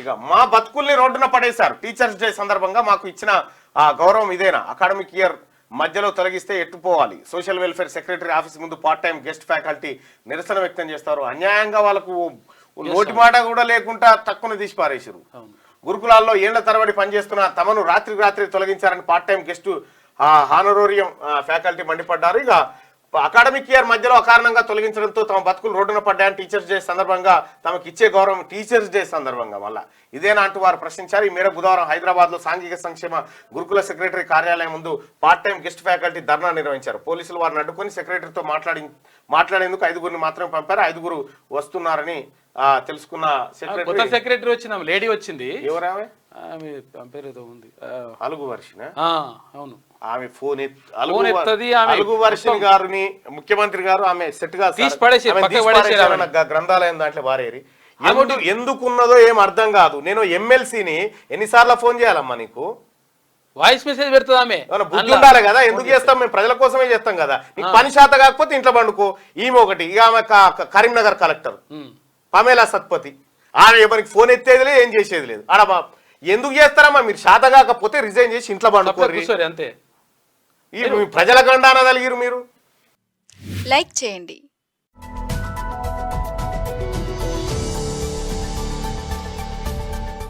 ఇక మా బతుకుల్ని రోడ్డున పడేశారు. టీచర్స్ డే సందర్భంగా మాకు ఇచ్చిన గౌరవం ఇదేనా? అకాడమిక్ ఇయర్ మధ్యలో తొలగిస్తే ఎట్టుపోవాలి. సోషల్ వెల్ఫేర్ సెక్రటరీ ఆఫీస్ ముందు పార్ట్ టైం గెస్ట్ ఫ్యాకల్టీ నిరసన వ్యక్తం చేస్తారు. అన్యాయంగా వాళ్ళకు నోటి మాట కూడా లేకుండా తక్కువ తీసి పారేసారు. గురుకులాల్లో ఏళ్ల తరబడి పనిచేస్తున్న తమను రాత్రి తొలగించారని part time guest honorarium faculty మండిపడ్డారు. ఇక అకాడమిక్ ఇయర్ మధ్యలో అకారణంగా తొలగించడంతో తమ బతుకులు రోడ్డున పడ్డాయని టీచర్స్ డే సందర్భంగా తమకు ఇచ్చే గౌరవం టీచర్స్ డే సందర్భంగా మళ్ళా ఇదేనా అంటూ వారు ప్రశ్నించారు. ఈ మేరకు బుధవారం హైదరాబాద్ లో సాంఘిక సంక్షేమ గురుకుల సెక్రటరీ కార్యాలయం ముందు పార్ట్ టైం గెస్ట్ ఫ్యాకల్టీ ధర్నా నిర్వహించారు. పోలీసులు వారిని అడ్డుకొని సెక్రటరీతో మాట్లాడేందుకు 5గురిని మాత్రమే పంపారు. 5గురు వస్తున్నారని తెలుసుకున్న సెక్రటరీ వచ్చిన లేడీ వచ్చింది. ఎవరామె? ఆమె పేరు ఏదో ఉంది, అలుగు వర్షిన. అవును, ఆమె ఫోన్ అలుగు వర్షిని గారిని ముఖ్యమంత్రి గారు ఆమె సెట్ గా గ్రంథాలయం దాంట్లో వారేరి ఎందుకున్నదో ఏం అర్థం కాదు. నేను ఎమ్మెల్సీని ఎన్నిసార్లు ఫోన్ చేయాలమ్మా నీకు? వాయిస్ మెసేజ్ పెడుతుంది ఆమె. బుద్ధి ఉండాలి కదా. ఎందుకు చేస్తాం? మేము ప్రజల కోసమే చేస్తాం కదా. నీకు పని శాత కాకపోతే ఇంట్లో పండుకో. ఈమె ఒకటి. ఇక ఆమె కరీంనగర్ కలెక్టర్ పమేలా సత్పతి. ఆమె ఎవరికి ఫోన్ ఎత్తేది లేదు, ఏం చేసేది లేదు. ఆడ ఎందుకు చేస్తారమ్మా? మీరు శాత కాకపోతే రిజైన్ చేసి ఇంట్లో పండుకోరు అంతే. ఈ ప్రజల గండాన కలిగిరు మీరు. లైక్ చేయండి,